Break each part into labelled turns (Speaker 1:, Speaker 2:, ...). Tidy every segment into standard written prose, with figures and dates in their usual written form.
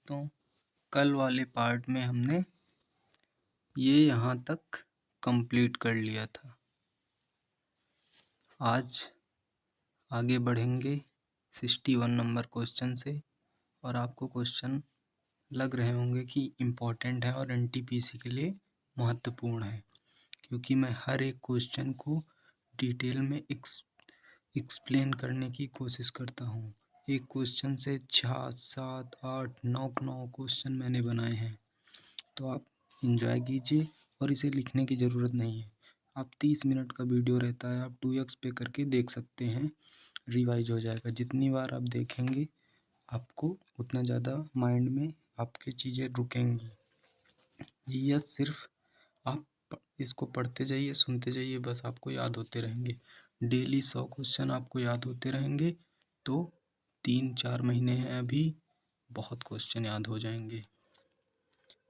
Speaker 1: दोस्तों, कल वाले पार्ट में हमने ये यहाँ तक कंप्लीट कर लिया था। आज आगे बढ़ेंगे 61 नंबर क्वेश्चन से और आपको क्वेश्चन लग रहे होंगे कि इम्पोर्टेंट है और एनटीपीसी के लिए महत्वपूर्ण है, क्योंकि मैं हर एक क्वेश्चन को डिटेल में एक्सप्लेन करने की कोशिश करता हूँ। एक क्वेश्चन से 6, 7, 8, 9 क्वेश्चन मैंने बनाए हैं, तो आप एंजॉय कीजिए और इसे लिखने की ज़रूरत नहीं है। आप 30 मिनट का वीडियो रहता है, आप 2x पे करके देख सकते हैं, रिवाइज हो जाएगा। जितनी बार आप देखेंगे आपको उतना ज़्यादा माइंड में आपकी चीज़ें रुकेंगी। जीएस सिर्फ आप इसको पढ़ते जाइए, सुनते जाइए, बस आपको याद होते रहेंगे। डेली 100 क्वेश्चन आपको याद होते रहेंगे तो 3-4 महीने हैं अभी, बहुत क्वेश्चन याद हो जाएंगे।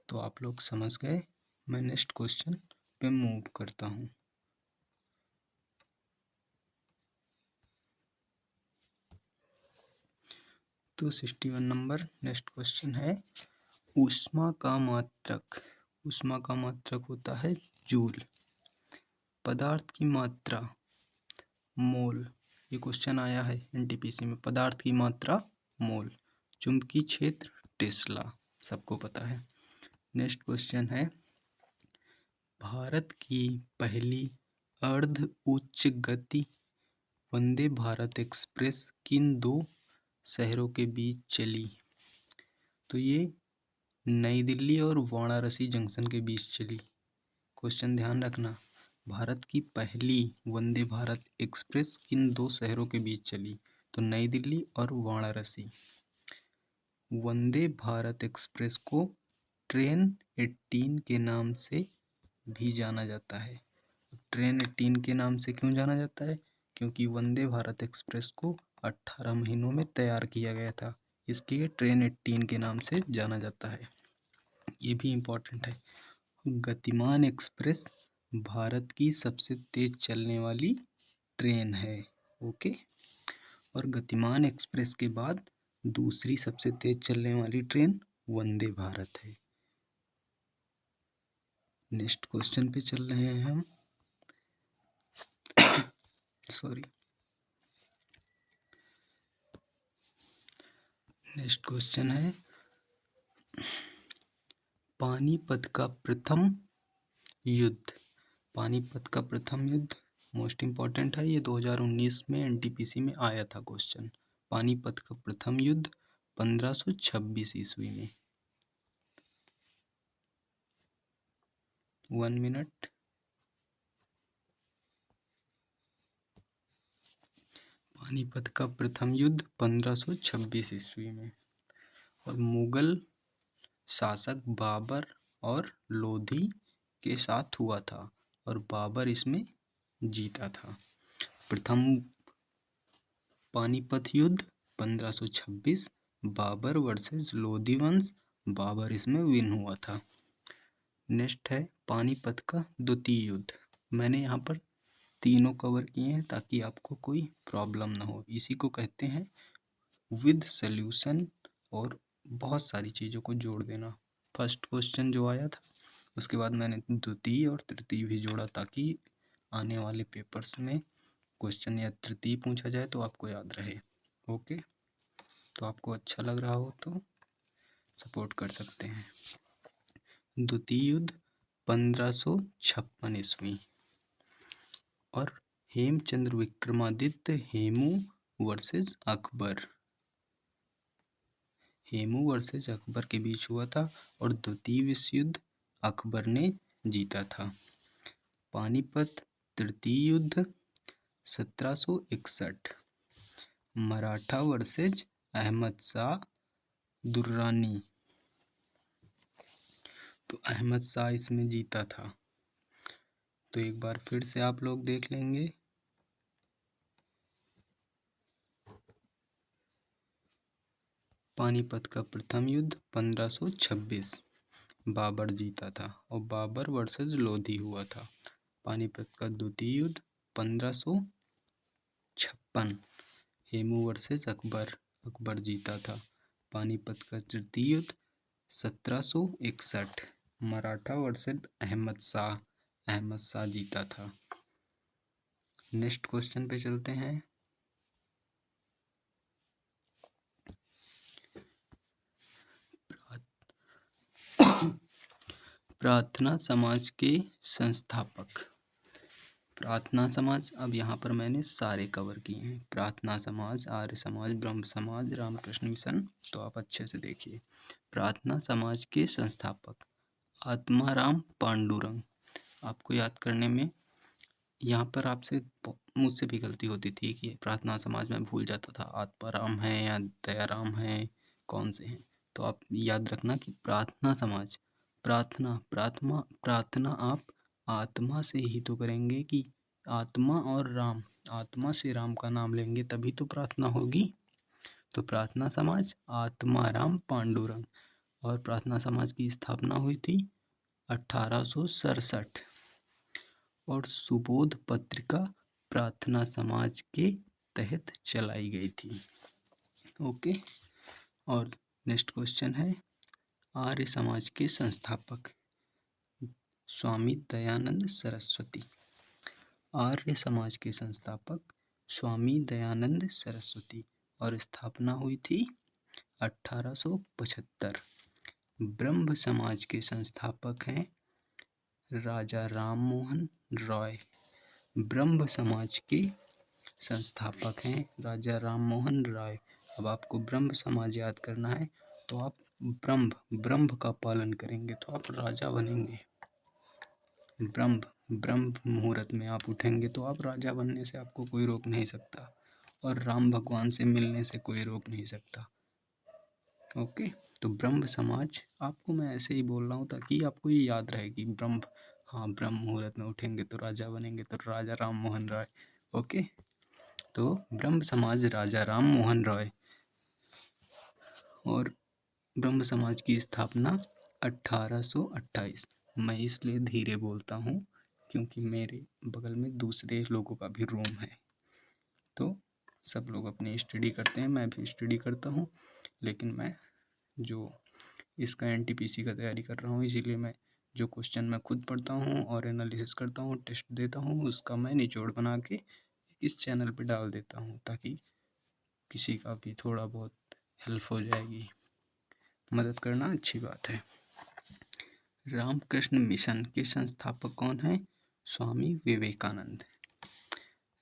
Speaker 1: तो आप लोग समझ गए। मैं नेक्स्ट क्वेश्चन पे मूव करता हूँ। तो 61 नंबर नेक्स्ट क्वेश्चन है, ऊष्मा का मात्रक। ऊष्मा का मात्रक होता है जूल। पदार्थ की मात्रा मोल। ये क्वेश्चन आया है एनटीपीसी में। पदार्थ की मात्रा मोल। चुंबकीय क्षेत्र टेस्ला, सबको पता है। नेक्स्ट क्वेश्चन है, भारत की पहली अर्ध उच्च गति वंदे भारत एक्सप्रेस किन 2 शहरों के बीच चली? तो ये नई दिल्ली और वाराणसी जंक्शन के बीच चली। क्वेश्चन ध्यान रखना, भारत की पहली वंदे भारत एक्सप्रेस किन 2 शहरों के बीच चली? तो नई दिल्ली और वाराणसी। वंदे भारत एक्सप्रेस को ट्रेन 18 के नाम से भी जाना जाता है। ट्रेन 18 के नाम से क्यों जाना जाता है? क्योंकि वंदे भारत एक्सप्रेस को 18 महीनों में तैयार किया गया था, इसलिए ट्रेन 18 के नाम से जाना जाता है। ये भी इम्पोर्टेंट है। गतिमान एक्सप्रेस भारत की सबसे तेज चलने वाली ट्रेन है। ओके। और गतिमान एक्सप्रेस के बाद दूसरी सबसे तेज चलने वाली ट्रेन वंदे भारत है। नेक्स्ट क्वेश्चन पे चल रहे हैं हम। सॉरी। नेक्स्ट क्वेश्चन है, पानीपत का प्रथम युद्ध। पानीपत का प्रथम युद्ध मोस्ट इम्पॉर्टेंट है। ये 2019 में एनटीपीसी में आया था क्वेश्चन। पानीपत का प्रथम युद्ध 1526 ईस्वी में। 1 मिनट। पानीपत का प्रथम युद्ध 1526 ईस्वी में और मुगल शासक बाबर और लोधी के साथ हुआ था और बाबर इसमें जीता था। प्रथम पानीपत युद्ध 1526, बाबर वर्सेस लोधी वंश, बाबर इसमें विन हुआ था। नेक्स्ट है पानीपत का द्वितीय युद्ध। मैंने यहाँ पर तीनों कवर किए हैं ताकि आपको कोई प्रॉब्लम ना हो। इसी को कहते हैं विद सॉल्यूशन और बहुत सारी चीज़ों को जोड़ देना। फर्स्ट क्वेश्चन जो आया था उसके बाद मैंने द्वितीय और तृतीय भी जोड़ा ताकि आने वाले पेपर्स में क्वेश्चन या तृतीय पूछा जाए तो आपको याद रहे। ओके। तो आपको अच्छा लग रहा हो तो सपोर्ट कर सकते हैं। द्वितीय युद्ध 1556 ईस्वी और हेमचंद्र विक्रमादित्य हेमू वर्सेस अकबर। हेमू वर्सेस अकबर के बीच हुआ था और द्वितीय विश्व युद्ध अकबर ने जीता था। पानीपत तृतीय युद्ध 1761, मराठा वर्सेस अहमद शाह दुर्रानी। तो अहमद शाह इसमें जीता था। तो एक बार फिर से आप लोग देख लेंगे। पानीपत का प्रथम युद्ध 1526, बाबर जीता था और बाबर वर्सेस लोधी हुआ था। पानीपत का द्वितीय युद्ध 1556, हेमू वर्सेस अकबर, अकबर जीता था। पानीपत का तृतीय युद्ध 1761 मराठा वर्सेस अहमद शाह जीता था। नेक्स्ट क्वेश्चन पे चलते हैं। प्रार्थना समाज के संस्थापक। प्रार्थना समाज, अब यहाँ पर मैंने सारे कवर किए हैं, प्रार्थना समाज, आर्य समाज, ब्रह्म समाज, रामकृष्ण मिशन, तो आप अच्छे से देखिए। प्रार्थना समाज के संस्थापक आत्माराम पांडुरंग। आपको याद करने में यहाँ पर आपसे मुझसे भी गलती होती थी कि प्रार्थना समाज में भूल जाता था आत्माराम है या दयाराम है, कौन से हैं। तो आप याद रखना कि प्रार्थना समाज, प्रार्थना आप आत्मा से ही तो करेंगे कि आत्मा और राम, आत्मा से राम का नाम लेंगे तभी तो प्रार्थना होगी। तो प्रार्थना समाज आत्माराम पांडुरंग, और प्रार्थना समाज की स्थापना हुई थी 1867 और सुबोध पत्रिका प्रार्थना समाज के तहत चलाई गई थी। ओके, और नेक्स्ट क्वेश्चन है आर्य समाज के संस्थापक स्वामी दयानंद सरस्वती। आर्य समाज के संस्थापक स्वामी दयानंद सरस्वती, और स्थापना हुई थी 1875। ब्रह्म समाज के संस्थापक हैं राजा राम मोहन रॉय। ब्रह्म समाज के संस्थापक हैं राजा राम मोहन रॉय। अब आपको ब्रह्म समाज याद करना है तो आप ब्रह्म का पालन करेंगे तो आप राजा बनेंगे। ब्रह्म मुहूर्त में आप उठेंगे तो आप राजा बनने से आपको कोई रोक नहीं सकता, और राम भगवान से मिलने से कोई रोक नहीं सकता। ओके, तो ब्रह्म समाज आपको मैं ऐसे ही बोल रहा हूँ ताकि आपको ये याद रहे कि ब्रह्म मुहूर्त में उठेंगे तो राजा बनेंगे, तो राजा राम मोहन रॉय। ओके, तो ब्रह्म समाज राजा राम मोहन रॉय, और ब्रह्म समाज की स्थापना 1828। मैं इसलिए धीरे बोलता हूँ क्योंकि मेरे बगल में दूसरे लोगों का भी रूम है, तो सब लोग अपनी स्टडी करते हैं, मैं भी स्टडी करता हूँ, लेकिन मैं जो इसका एनटीपीसी का तैयारी कर रहा हूँ, इसीलिए मैं जो क्वेश्चन मैं खुद पढ़ता हूँ और एनालिसिस करता हूँ, टेस्ट देता हूँ, उसका मैं निचोड़ बना के इस चैनल पे डाल देता हूँ ताकि किसी का भी थोड़ा बहुत हेल्प हो जाएगी। मदद करना अच्छी बात है। रामकृष्ण मिशन के संस्थापक कौन हैं? स्वामी विवेकानंद।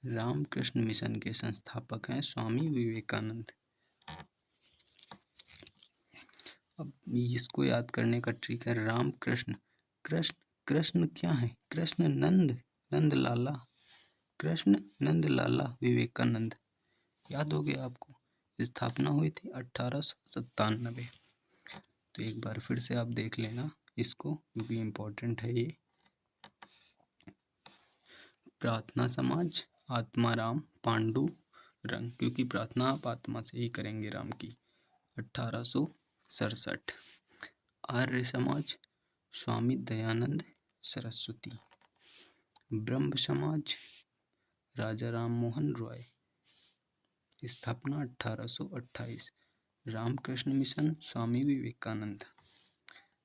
Speaker 1: रामकृष्ण मिशन के संस्थापक हैं स्वामी विवेकानंद। अब इसको याद करने का ट्रिक है रामकृष्ण, कृष्ण क्या है? कृष्ण नंद लाला, कृष्ण नंद लाला विवेकानंद, याद हो गया आपको। स्थापना हुई थी 1897। तो एक बार फिर से आप देख लेना इसको क्योंकि इम्पोर्टेंट है ये। प्रार्थना समाज आत्माराम पांडुरंग, क्योंकि प्रार्थना आप आत्मा से ही करेंगे राम की, 1867। आर्य समाज स्वामी दयानंद सरस्वती। ब्रह्म समाज राजा राम मोहन रॉय, स्थापना 1828। रामकृष्ण मिशन स्वामी विवेकानंद,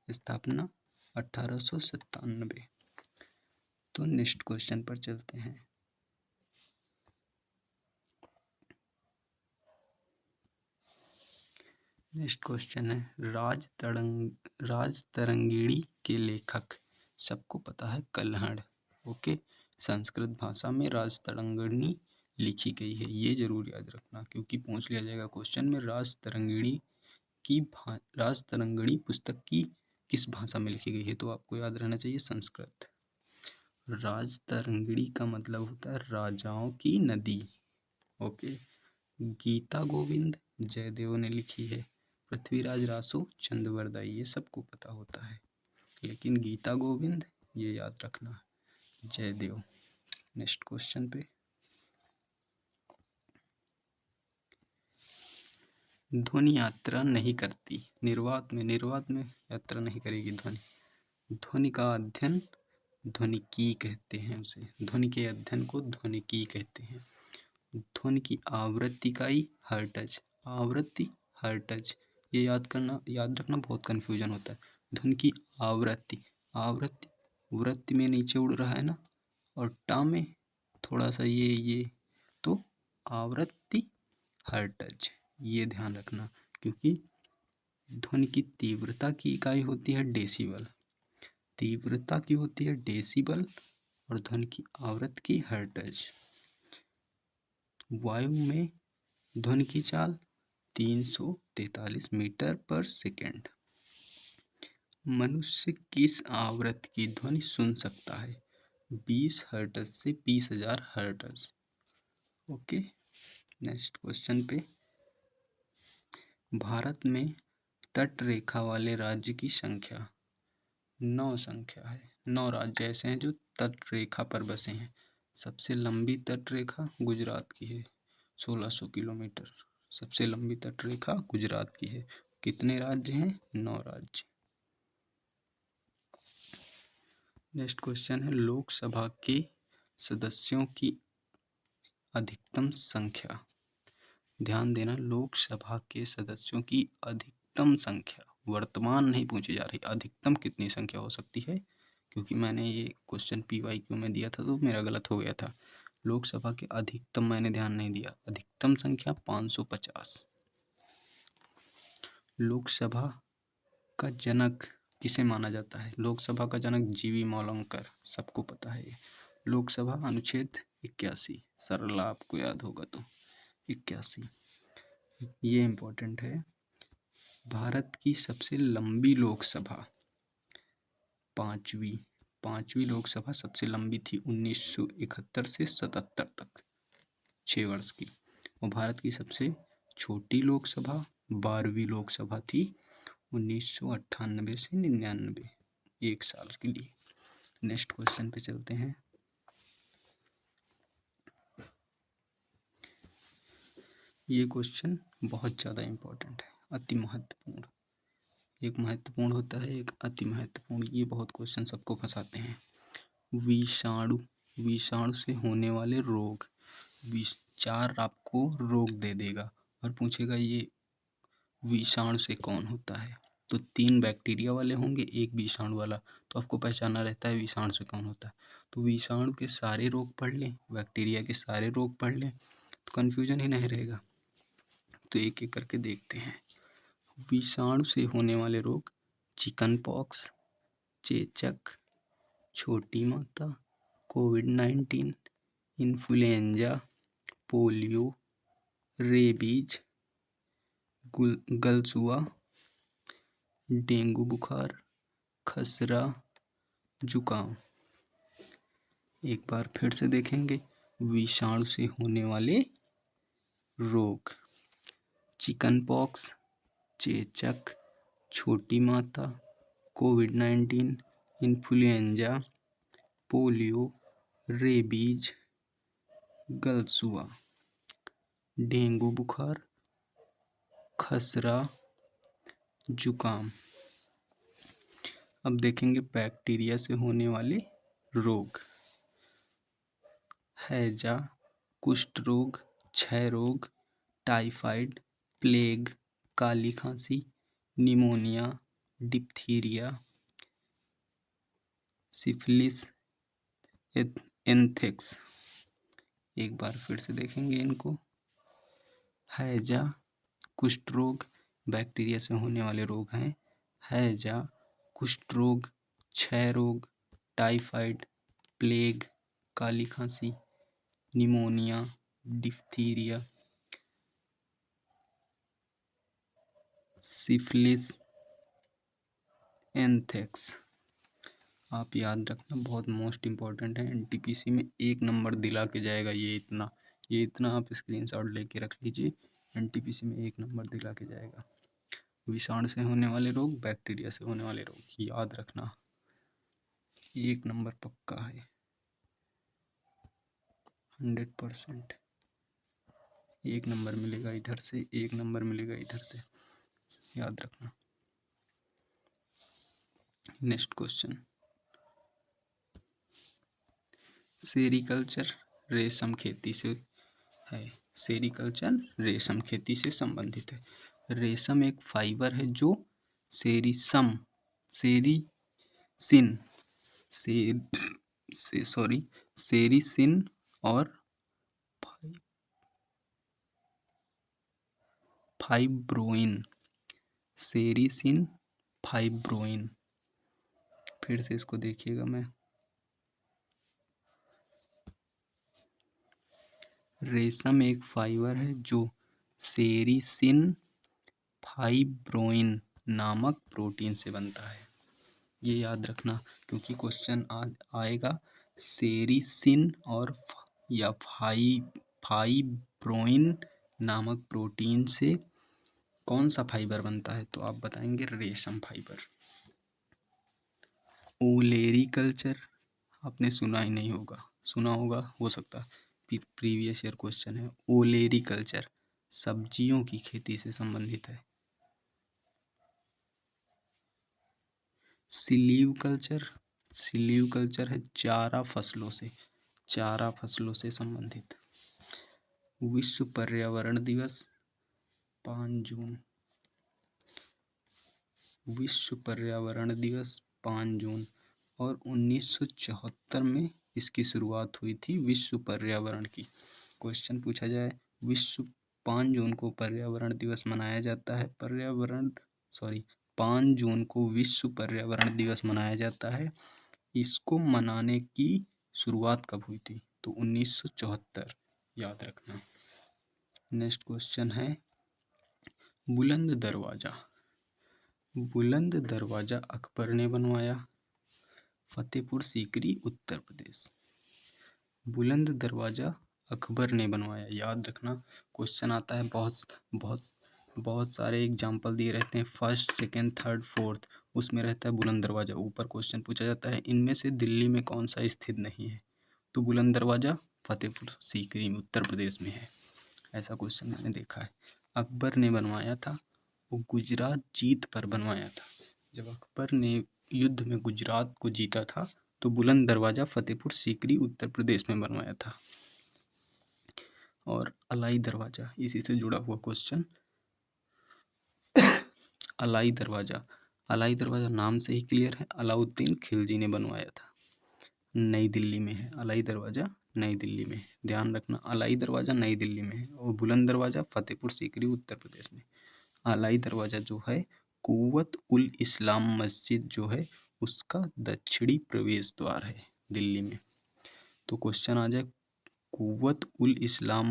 Speaker 1: स्थापना 1897। तो नेक्स्ट क्वेश्चन पर चलते हैं। नेक्स्ट क्वेश्चन है राज तरंगिणी के लेखक, सबको पता है कल्हड़। ओके, संस्कृत भाषा में राज तरंगिणी लिखी गई है, ये जरूर याद रखना क्योंकि पूछ लिया जाएगा क्वेश्चन में राज तरंगिणी पुस्तक की किस भाषा में लिखी गई है, तो आपको याद रहना चाहिए संस्कृत। राज तरंगिणी का मतलब होता है राजाओं की नदी। ओके, गीता गोविंद जयदेव ने लिखी है। पृथ्वीराज रासो चंदवरदाई, ये सबको पता होता है, लेकिन गीता गोविंद ये याद रखना, जयदेव। नेक्स्ट क्वेश्चन पे, ध्वनि यात्रा नहीं करती, निर्वात में यात्रा नहीं करेगी ध्वनि। ध्वनि का अध्ययन ध्वनिकी कहते हैं उसे, ध्वनि के अध्ययन को ध्वनिकी कहते हैं। ध्वनि की आवृत्ति इकाई हर्ट्ज, आवृत्ति हर्ट्ज, ये याद रखना, बहुत कन्फ्यूजन होता है। ध्वनि की आवृत्ति, आवृत्ति वृत्ति में नीचे उड़ रहा है ना, और टा में थोड़ा सा ये तो आवृत्ति हर्ट्ज, ये ध्यान रखना, क्योंकि ध्वनि की तीव्रता की इकाई होती है डेसिबल, तीव्रता की होती है डेसिबल, और ध्वनि की आवृत्ति की हर्ट्ज। वायु में ध्वनि की चाल 343 मीटर पर सेकेंड। मनुष्य किस आवृत्ति की ध्वनि सुन सकता है? 20 हर्ट्ज से 20,000 हर्ट्ज। ओके, नेक्स्ट क्वेश्चन पे। भारत में तट रेखा वाले राज्य की संख्या 9 संख्या है। 9 राज्य ऐसे हैं जो तट रेखा पर बसे हैं। सबसे लंबी तट रेखा गुजरात की है, 1600 किलोमीटर। सबसे लंबी तट रेखा गुजरात की है। कितने राज्य हैं? 9 राज्य। नेक्स्ट क्वेश्चन है, लोकसभा के सदस्यों की अधिकतम संख्या। ध्यान देना, लोकसभा के सदस्यों की अधिकतम संख्या वर्तमान नहीं पूछी जा रही, अधिकतम कितनी संख्या हो सकती है, क्योंकि मैंने ये क्वेश्चन PYQ में दिया था तो मेरा गलत हो गया था। लोकसभा के अधिकतम मैंने ध्यान नहीं दिया, अधिकतम संख्या 550। लोकसभा का जनक किसे माना जाता है? लोकसभा का जनक GV मौलंकर, सबको पता है ये। लोकसभा अनुच्छेद 81, सरल आपको याद होगा तो 81, ये इम्पोर्टेंट है। भारत की सबसे लंबी लोकसभा पांचवी लोकसभा सबसे लंबी थी 1971 से 77 तक, 6 वर्ष की। और भारत की सबसे छोटी लोकसभा 12वीं लोकसभा थी 1998 से 99, 1 साल के लिए। नेक्स्ट क्वेश्चन पे चलते हैं। ये क्वेश्चन बहुत ज़्यादा इम्पोर्टेंट है, अति महत्वपूर्ण। एक महत्वपूर्ण होता है, एक अति महत्वपूर्ण। ये बहुत क्वेश्चन सबको फंसाते हैं। विषाणु से होने वाले रोग, 4 आपको रोग दे देगा और पूछेगा ये विषाणु से कौन होता है। तो 3 बैक्टीरिया वाले होंगे, 1 विषाणु वाला, तो आपको पहचानना रहता है विषाणु से कौन होता है। तो विषाणु के सारे रोग पढ़ लें, बैक्टीरिया के सारे रोग पढ़ लें, तो कन्फ्यूजन ही नहीं रहेगा। तो एक एक करके देखते हैं। विषाणु से होने वाले रोग, चिकन पॉक्स, चेचक, छोटी माता, कोविड-19, इन्फ्लुएंजा, पोलियो, रेबीज, गलसुआ, डेंगू बुखार, खसरा, जुकाम। एक बार फिर से देखेंगे। विषाणु से होने वाले रोग, चिकन पॉक्स, चेचक, छोटी माता, कोविड-19, इन्फ्लुएंजा, पोलियो, रेबीज, गलसुआ, डेंगू बुखार, खसरा, जुकाम। अब देखेंगे बैक्टीरिया से होने वाले रोग, हैजा, कुष्ठ रोग, क्षय रोग, टाइफाइड, प्लेग, काली खांसी, निमोनिया, डिप्थीरिया, सिफिलिस, एंथ्रेक्स। एक बार फिर से देखेंगे इनको। हैजा, कुष्ठ रोग, बैक्टीरिया से होने वाले रोग हैं। हैजा, कुष्ठ रोग, क्षय रोग, टाइफाइड, प्लेग, काली खांसी, निमोनिया, डिप्थीरिया, सिफिलिस, एंथ्रेक्स। आप याद रखना, बहुत मोस्ट इम्पॉर्टेंट है। NTPC में 1 नंबर दिला के जाएगा। ये इतना आप स्क्रीनशॉट लेके रख लीजिए, NTPC में 1 नंबर दिला के जाएगा। विषाणु से होने वाले रोग, बैक्टीरिया से होने वाले रोग, याद रखना, 1 नंबर पक्का है, 100%। 1 नंबर मिलेगा इधर से, 1 नंबर मिलेगा इधर से, याद रखना। नेक्स्ट क्वेश्चन, सेरीकल्चर रेशम खेती से है। सेरीकल्चर रेशम खेती से संबंधित है। रेशम एक फाइबर है जो सेरिसिन सेरिसिन और फाइब्रोइन सेरिसिन फाइब्रोइन। फिर से इसको देखिएगा मैं, रेशम एक फाइबर है जो सेरिसिन फाइब्रोइन नामक प्रोटीन से बनता है। ये याद रखना क्योंकि क्वेश्चन आएगा सेरिसिन और या फाइब्रोइन नामक प्रोटीन से कौन सा फाइबर बनता है, तो आप बताएंगे रेशम फाइबर। ओलेरीकल्चर आपने सुना ही नहीं होगा, सुना होगा हो सकता है, प्रीवियस ईयर क्वेश्चन है। ओलेरीकल्चर सब्जियों की खेती से संबंधित है। सिलीव कल्चर है चारा फसलों से संबंधित। विश्व पर्यावरण दिवस 5 जून, विश्व पर्यावरण दिवस 5 जून और 1974 में इसकी शुरुआत हुई थी विश्व पर्यावरण की। क्वेश्चन पूछा जाए, विश्व 5 जून को पर्यावरण दिवस मनाया जाता है, 5 जून को विश्व पर्यावरण दिवस मनाया जाता है। इसको मनाने की शुरुआत कब हुई थी, तो 1974, याद रखना। नेक्स्ट क्वेश्चन है बुलंद दरवाजा अकबर ने बनवाया। फतेहपुर सीकरी उत्तर प्रदेश। बुलंद दरवाजा अकबर ने बनवाया, याद रखना। क्वेश्चन आता है बहुत सारे एग्जाम्पल दिए रहते हैं, फर्स्ट सेकंड थर्ड फोर्थ, उसमें रहता है बुलंद दरवाजा। ऊपर क्वेश्चन पूछा जाता है इनमें से दिल्ली में कौन सा स्थित नहीं है, तो बुलंद दरवाजा फतेहपुर सीकरी में उत्तर प्रदेश में है। ऐसा क्वेश्चन मैंने देखा है। अकबर ने बनवाया था, वो गुजरात जीत पर बनवाया था। जब अकबर ने युद्ध में गुजरात को जीता था तो बुलंद दरवाजा फतेहपुर सीकरी उत्तर प्रदेश में बनवाया था। और अलाई दरवाजा, इसी से जुड़ा हुआ क्वेश्चन। अलाई दरवाजा नाम से ही क्लियर है, अलाउद्दीन खिलजी ने बनवाया था। नई दिल्ली में है अलाई दरवाजा, नई दिल्ली में है, ध्यान रखना। अलाई दरवाजा नई दिल्ली में है और बुलंद दरवाजा फतेहपुर सीकरी उत्तर प्रदेश में। अलाई दरवाजा जो है कुव्वत उल इस्लाम मस्जिद जो है उसका दक्षिणी प्रवेश द्वार है दिल्ली में। तो क्वेश्चन आ जाए कुव्वत उल इस्लाम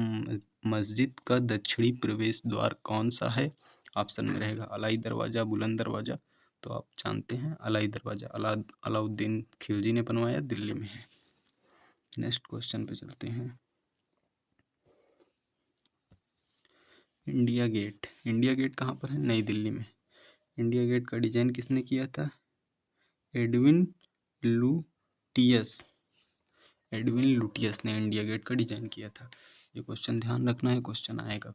Speaker 1: मस्जिद का दक्षिणी प्रवेश द्वार कौन सा है, ऑप्शन में रहेगा अलाई दरवाजा, बुलंद दरवाजा। तो आप जानते हैं अलाई दरवाजा अलाउद्दीन खिलजी ने बनवाया, दिल्ली में है। नेक्स्ट क्वेश्चन पे चलते हैं। इंडिया गेट कहाँ पर है, नई दिल्ली में। इंडिया गेट का डिजाइन किसने किया था, एडविन लुटियस ने इंडिया गेट का डिजाइन किया था। ये क्वेश्चन ध्यान रखना है, क्वेश्चन आएगा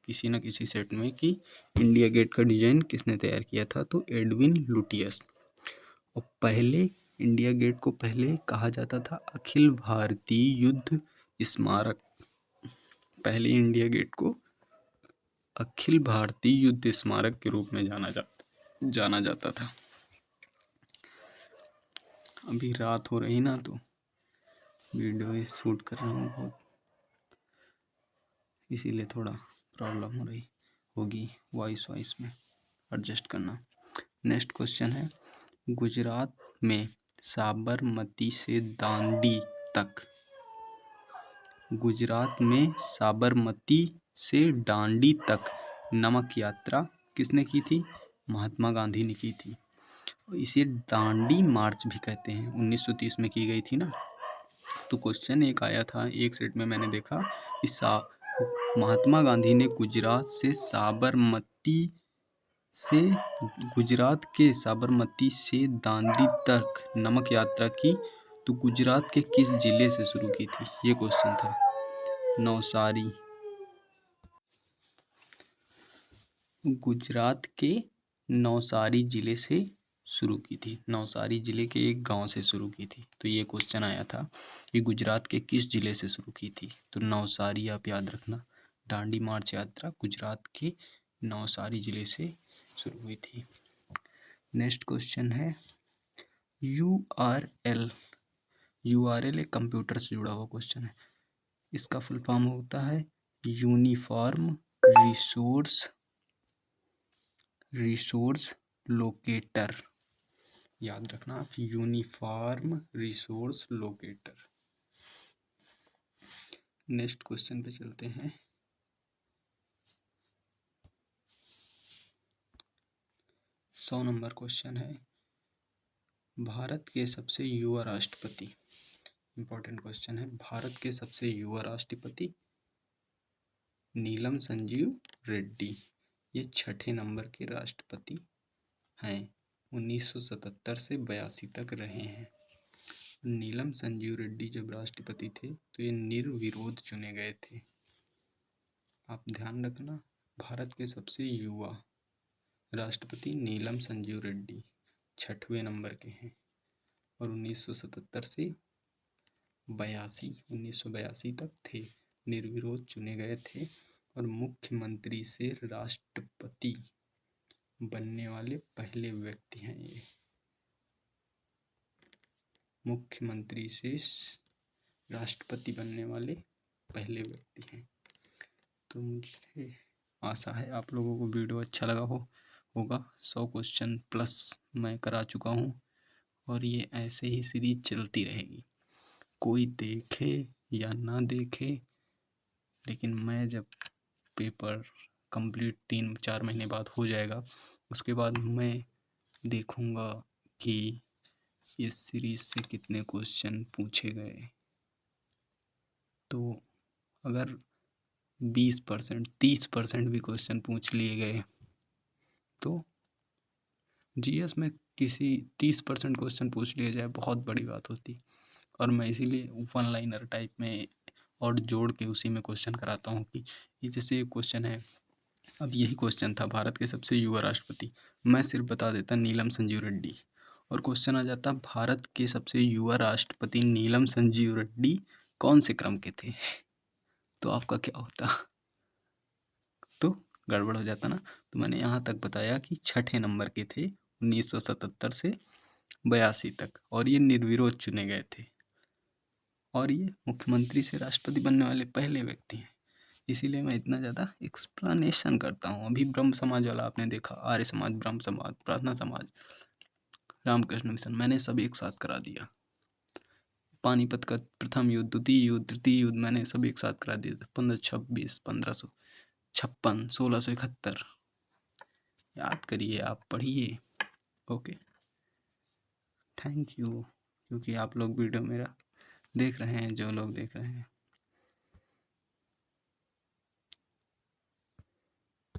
Speaker 1: किसी न किसी सेट में कि इंडिया गेट का डिजाइन किसने तैयार किया था, तो एडविन लुटियस। और पहले इंडिया गेट को पहले कहा जाता था अखिल भारतीय युद्ध स्मारक। पहले इंडिया गेट को अखिल भारतीय युद्ध स्मारक के रूप में जाना जाता था। अभी रात हो रही ना, तो वीडियो शूट कर रहा हूँ बहुत, इसीलिए थोड़ा प्रॉब्लम हो रही होगी वॉइस में, एडजस्ट करना। नेक्स्ट क्वेश्चन है गुजरात में साबरमती से दांडी तक नमक यात्रा किसने की थी, महात्मा गांधी ने की थी। इसे दांडी मार्च भी कहते हैं, 1930 में की गई थी ना। तो क्वेश्चन एक आया था, एक सेट में मैंने देखा कि महात्मा गांधी ने गुजरात के साबरमती से दांडी तक नमक यात्रा की, तो गुजरात के किस जिले से शुरू की थी, ये क्वेश्चन था। नवसारी, गुजरात के नवसारी जिले से शुरू की थी, नवसारी जिले के एक गांव से शुरू की थी। तो ये क्वेश्चन आया था कि गुजरात के किस जिले से शुरू की थी, तो नवसारी आप याद रखना। दांडी मार्च यात्रा गुजरात के नवसारी जिले से शुरू हुई थी। नेक्स्ट क्वेश्चन है URL। URL एक कंप्यूटर से जुड़ा हुआ क्वेश्चन है। इसका फुल फॉर्म होता है यूनिफॉर्म रिसोर्स लोकेटर। याद रखना आप, uniform resource locator. Next question पे चलते हैं। सौ नंबर क्वेश्चन है, भारत के सबसे युवा राष्ट्रपति। इंपॉर्टेंट क्वेश्चन है। भारत के सबसे युवा राष्ट्रपति नीलम संजीव रेड्डी। ये 6ठे नंबर के राष्ट्रपति हैं। 1977 से 82 तक रहे हैं। नीलम संजीव रेड्डी जब राष्ट्रपति थे तो ये निर्विरोध चुने गए थे। आप ध्यान रखना, भारत के सबसे युवा राष्ट्रपति नीलम संजीव रेड्डी 6वें नंबर के हैं और 1977 से 1982 तक थे, निर्विरोध चुने गए थे और मुख्यमंत्री से राष्ट्रपति बनने वाले पहले व्यक्ति हैं ये। मुख्यमंत्री से राष्ट्रपति बनने वाले पहले व्यक्ति हैं। तो मुझे आशा है आप लोगों को वीडियो अच्छा लगा होगा। 100 क्वेश्चन प्लस मैं करा चुका हूँ और ये ऐसे ही सीरीज चलती रहेगी। कोई देखे या ना देखे, लेकिन मैं जब पेपर कंप्लीट 3-4 महीने बाद हो जाएगा, उसके बाद मैं देखूँगा कि इस सीरीज से कितने क्वेश्चन पूछे गए। तो अगर 20%, 30% भी क्वेश्चन पूछ लिए गए तो जीएस में किसी 30% क्वेश्चन पूछ लिया जाए बहुत बड़ी बात होती। और मैं इसीलिए वन लाइनर टाइप में और जोड़ के उसी में क्वेश्चन कराता हूँ कि ये जैसे क्वेश्चन है, अब यही क्वेश्चन था भारत के सबसे युवा राष्ट्रपति, मैं सिर्फ बता देता नीलम संजीव रेड्डी और क्वेश्चन आ जाता भारत के सबसे युवा राष्ट्रपति नीलम संजीव रेड्डी कौन से क्रम के थे, तो आपका क्या होता? तो गड़बड़ हो जाता ना। तो मैंने यहाँ तक बताया कि 6ठे नंबर के थे 1977 से 82 तक और ये निर्विरोध चुने गए थे और ये मुख्यमंत्री से राष्ट्रपति बनने वाले पहले व्यक्ति हैं। इसीलिए मैं इतना ज़्यादा एक्सप्लेनेशन करता हूँ। अभी ब्रह्म समाज वाला आपने देखा, आर्य समाज, ब्रह्म समाज, प्रार्थना समाज, रामकृष्ण मिशन, मैंने सब एक साथ करा दिया। पानीपत का प्रथम युद्ध, द्वितीय युद्ध, तृतीय युद्ध, मैंने सब एक साथ करा दिया। 1526, 1556, 1671 याद करिए, आप पढ़िए। Okay, thank you. क्योंकि आप लोग वीडियो मेरा देख रहे हैं, जो लोग देख रहे हैं।